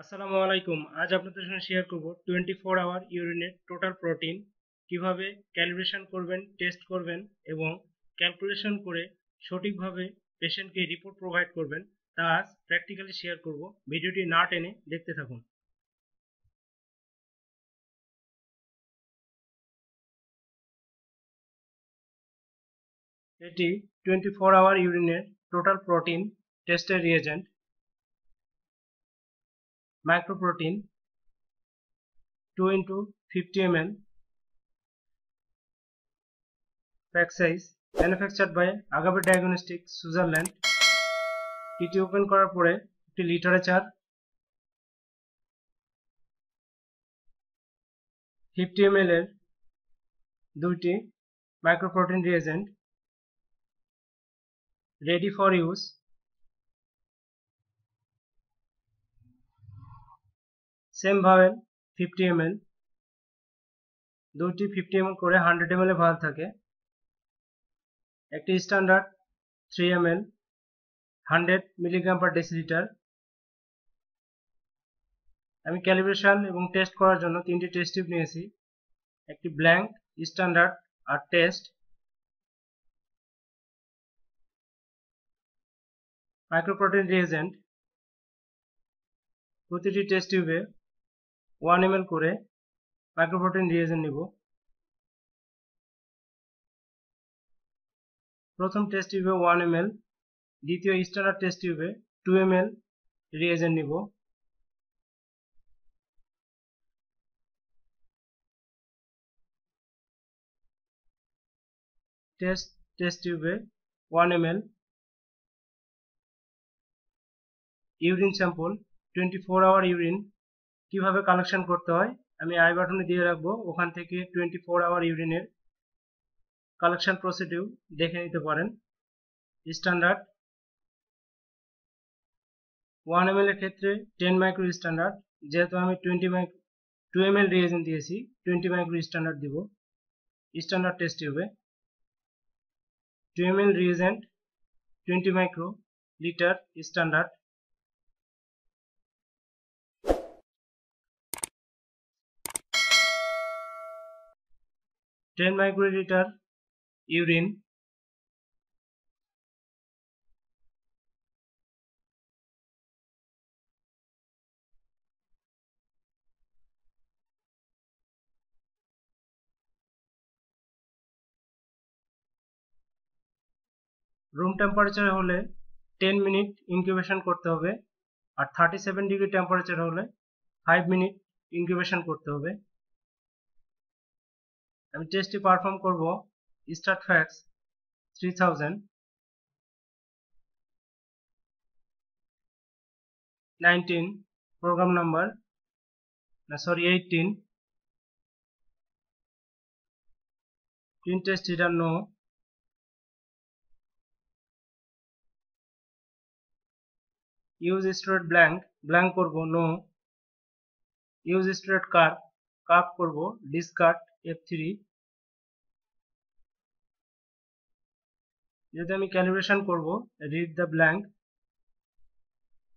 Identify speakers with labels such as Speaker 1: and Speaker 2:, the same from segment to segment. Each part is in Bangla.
Speaker 1: আসসালামু আলাইকুম। আজ আপনাদের সঙ্গে শেয়ার করব 24 আওয়ার ইউরিনের টোটাল প্রোটিন কিভাবে ক্যালিব্রেশন করবেন, টেস্ট করবেন এবং ক্যালকুলেশন করে সঠিকভাবে পেশেন্টকে রিপোর্ট প্রোভাইড করবেন তা আজ প্র্যাকটিক্যালি শেয়ার করব। ভিডিওটি না টেনে দেখতে থাকুন। এটি 24 আওয়ার ইউরিনের টোটাল প্রোটিন টেস্টের reagent. মাইক্রোপ্রোটিন 2 into 50 ml pack size, manufactured by Agape Diagnostics, Switzerland। এটি ওপেন করার পরে একটি লিটারেচার 50 ml এর দুইটি microprotein reagent ready for use. Same ভাবেল 50 ml, দুইটি 50 ml করে 100 ml এ ভাল থাকে। একটি standard 3 ml 100 milligram per decilitre. আমি ক্যালিব্রেশন এবং টেস্ট করার জন্য তিনটি টেস্ট টিউব নিয়েছি, একটি ব্ল্যাঙ্ক, স্ট্যান্ডার্ড আর টেস্ট। মাইক্রোপ্রোটিন রিয়েজেন্ট প্রতিটি টেস্ট টিউবে 1 ml করে মাইক্রোপ্রোটিন রিয়েজেন্ট নিব। প্রথম টেস্ট টিউবে 1 ml, দ্বিতীয় স্ট্যান্ডার্ড টেস্ট টিউবে 2 ml রিয়েজেন্ট নিব। টেস্ট টিউবে 1 ml। Urine sample 24 hour urine কিভাবে কালেকশন করতে হয় আমি আই বাটনে দিয়ে রাখবো, ওখান থেকে 24 আওয়ার ইউরিনের কালেকশন প্রসিডিউর দেখে নিতে পারেন। স্ট্যান্ডার্ড 1 ml এর ক্ষেত্রে 10 মাইক্রো স্ট্যান্ডার্ড, যেহেতু আমি 2 ml রিয়েজেন্ট দিয়েছি 20 মাইক্রো স্ট্যান্ডার্ড দিব। স্ট্যান্ডার্ড টেস্ট টিউবে 2 ml reagent 20 micro litre standard. Ten microlitre urine, room টেম্পারেচারে হলে 10 মিনিট ইনকিউবেশন করতে হবে, আর 37 ডিগ্রি টেম্পারেচার হলে 5 মিনিট ইনকিউবেশন করতে হবে। আমি টেস্টটি পারফর্ম করব start fax 3000, 19 program number, 18 print test heater no, use straight blank করব নো, ইউজ স্ট্রেট কার্ভ করব ডিসকার্ড F3। যদি আমি ক্যালিব্রেশন করব রিড দ্য ব্ল্যাঙ্ক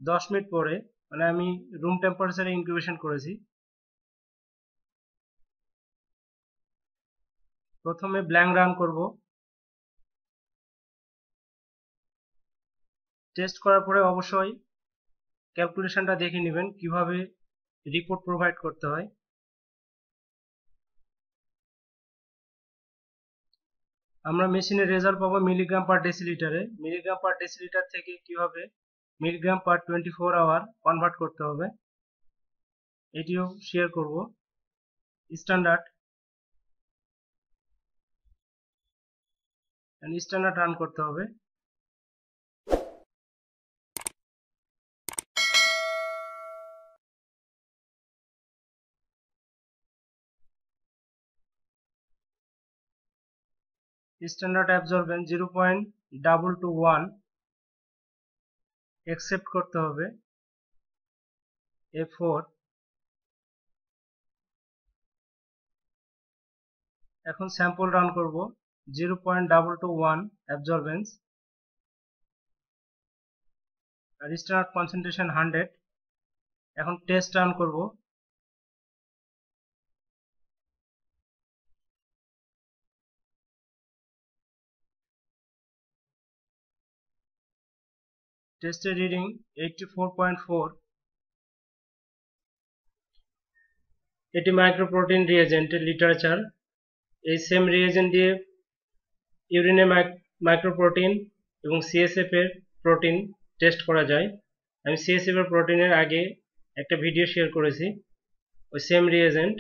Speaker 1: 10 মিনিট পরে, মানে আমি রুম টেম্পারেচারে ইনকিউবেশন করেছি। প্রথমে ব্ল্যাঙ্ক রান করব, টেস্ট করার পরে অবশ্যই ক্যালকুলেশনটা দেখে নেবেন কিভাবে রিপোর্ট প্রোভাইড করতে হয়। আমরা মেশিনের রেজাল্ট পাবো মিলিগ্রাম পার ডেসিলিটারে। মিলিগ্রাম পার ডেসিলিটার থেকে কিভাবে মিলিগ্রাম পার 24 আওয়ার কনভার্ট করতে হবে এটিও শেয়ার করব। স্ট্যান্ডার্ড রান করতে হবে। স্ট্যান্ডার্ড অ্যাবজর্বেন্স 0.221 অ্যাকসেপ্ট করতে হবে F4। এখন স্যাম্পল রান করব 0.221 অ্যাবজর্বেন্স আর স্ট্যান্ডার্ড কনসেন্ট্রেশন 100। এখন টেস্ট রান করব। টেস্টের রিডিং 84.4। এটি মাইক্রোপ্রোটিন রিয়েজেন্টের লিটারেচার। এই সেম রিয়েজেন্ট দিয়ে ইউরিনে মাইক্রোপ্রোটিন এবং সিএসএফ এর প্রোটিন টেস্ট করা যায়। আমি সিএসএফ এর প্রোটিনের আগে একটা ভিডিও শেয়ার করেছি। ওই same reagent,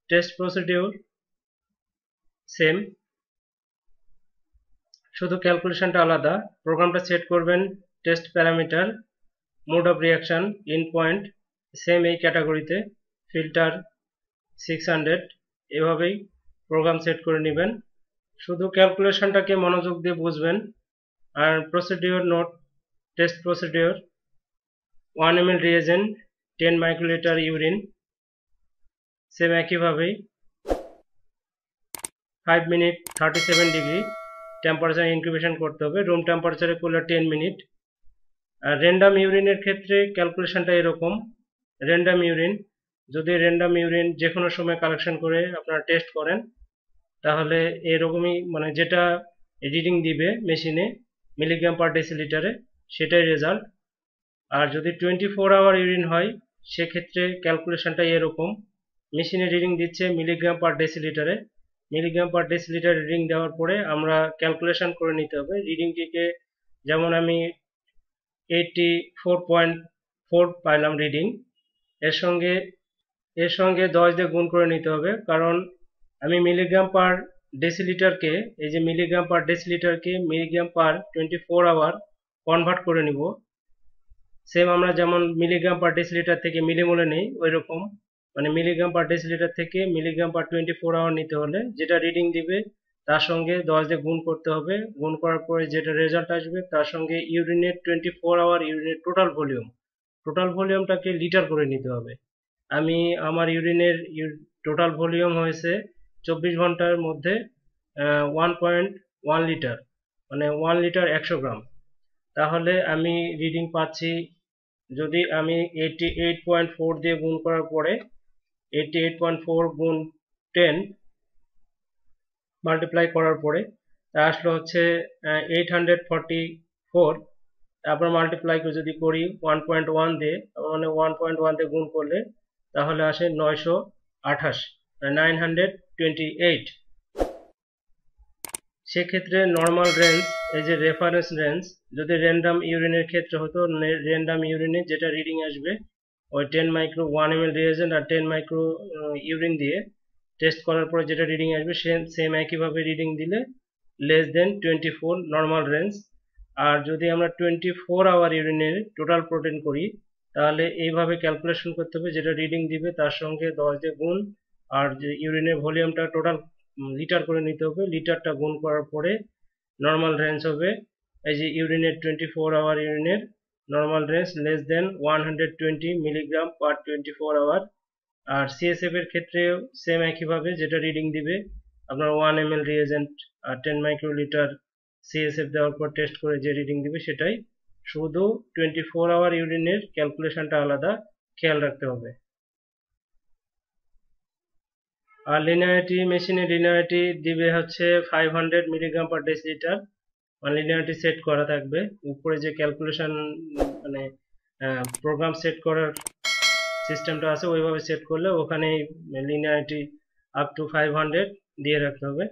Speaker 1: test procedure same, শুধু ক্যালকুলেশনটা আলাদা। প্রোগ্রামটা সেট করবেন test parameter, mode of reaction, in point same এই ক্যাটাগরিতে, ফিল্টার 600, এভাবেই প্রোগ্রাম সেট করে নেবেন। শুধু ক্যালকুলেশনটাকে মনোযোগ দিয়ে বুঝবেন। আর procedure note, test procedure 1 ml reagent 10 microlitre urine, same একইভাবেই 5 মিনিট 37 ডিগ্রি টেম্পারেচার ইনকিউবেশন করতে হবে। রুম টেম্পারেচারে করলে 10 মিনিট। আর র্যান্ডাম ইউরিনের ক্ষেত্রে ক্যালকুলেশনটা এরকম। র্যান্ডাম ইউরিন, যদি র্যান্ডাম ইউরিন যে কোনো সময় কালেকশন করে আপনারা টেস্ট করেন, তাহলে এরকমই মানে যেটা রিডিং দিবে মেশিনে মিলিগ্রাম পার ডেসিলিটারে, সেটাই রেজাল্ট। আর যদি 24 আওয়ার ইউরিন হয়, সেক্ষেত্রে ক্যালকুলেশনটা এরকম। মেশিনে রিডিং দিচ্ছে মিলিগ্রাম পার ডেসিলিটারে, মিলিগ্রাম পার ডেসিলিটার রিডিং দেওয়ার পরে আমরা ক্যালকুলেশন করে নিতে হবে রিডিংটিকে। যেমন আমি 84.4 পাইলাম রিডিং, এর সঙ্গে 10 দিয়ে গুণ করে নিতে হবে, কারণ আমি মিলিগ্রাম পার ডেসিলিটারকে, এই যে মিলিগ্রাম পার ডেসিলিটারকে মিলিগ্রাম পার 24 আওয়ার কনভার্ট করে নিব। সেম আমরা যেমন মিলিগ্রাম পার ডেসিলিটার থেকে মিলিমোলে নেই, ওই রকম মানে মিলিগ্রাম পার ডেসিলিটার থেকে মিলিগ্রাম পার 24 আওয়ার নিতে হলে যেটা রিডিং দিবে তার সঙ্গে 10 দিয়ে গুণ করতে হবে। গুণ করার পরে যেটা রেজাল্ট আসবে তার সঙ্গে ইউরিনের 24 আওয়ার ইউরিনের টোটাল ভলিউমটাকে লিটার করে নিতে হবে। আমি আমার ইউরিনের টোটাল ভলিউম হয়েছে 24 ঘন্টার মধ্যে 1.1 লিটার, মানে 1 লিটার 100 গ্রাম। তাহলে আমি রিডিং পাচ্ছি, যদি আমি 88.4 দিয়ে গুণ করার পরে 88.4 গুণ 10 মাল্টিপ্লাই করার পরে তা আসলে হচ্ছে 844। তারপর মাল্টিপ্লাই যদি করি 1.1 দিয়ে, মানে 1.1 দিয়ে গুণ করলে তাহলে আসে 928, 928। সেক্ষেত্রে নর্মাল রেঞ্জ, এই যে রেফারেন্স রেঞ্জ, যদি র্যান্ডাম ইউরিনের ক্ষেত্রে হতো, র্যান্ডাম ইউরিনে যেটা রিডিং আসবে ওই 10 মাইক্রো 1 ml রিয়েজেন্ট আর 10 মাইক্রো ইউরিন দিয়ে টেস্ট করার পরে যেটা রিডিং আসবে সেম একইভাবে রিডিং দিলে লেস দেন 24 নর্মাল রেঞ্জ। আর যদি আমরা 24 আওয়ার ইউরিনের টোটাল প্রোটিন করি, তাহলে এইভাবে ক্যালকুলেশন করতে হবে, যেটা রিডিং দিবে তার সঙ্গে 10 দিয়ে গুণ, আর যে ইউরিনের ভলিউমটা টোটাল লিটার করে নিতে হবে। লিটারটা গুণ করার পরে নর্মাল রেঞ্জ হবে, এই যে ইউরিনের 24 আওয়ার ইউরিনের normal range less than 120 milligram per 24 hour. আর সিএসএফ এর ক্ষেত্রে সেম একইভাবে, যেটা রিডিং দিবে আপনার 1 ml রিয়েজেন্ট আর 10 মাইক্রোলিটার সিএসএফ দেওয়ার পর টেস্ট করে যে রিডিং দিবে সেটাই, শুধু 24 আওয়ার ইউরিনের ক্যালকুলেশনটা আলাদা খেয়াল রাখতে হবে। আর লিনিয়ারিটি, মেশিনে লিনিয়ারিটি দিবে হচ্ছে 500 মিলিগ্রাম পার ডেসিলিটার, মানে লিনিয়ারিটি সেট করা থাকবে। উপরে যে ক্যালকুলেশন মানে প্রোগ্রাম সেট করার সিস্টেমটা আছে ওইভাবে সেট করলে ওখানে লিনিয়ারিটি আপ টু 500 দিয়ে রাখতে হবে।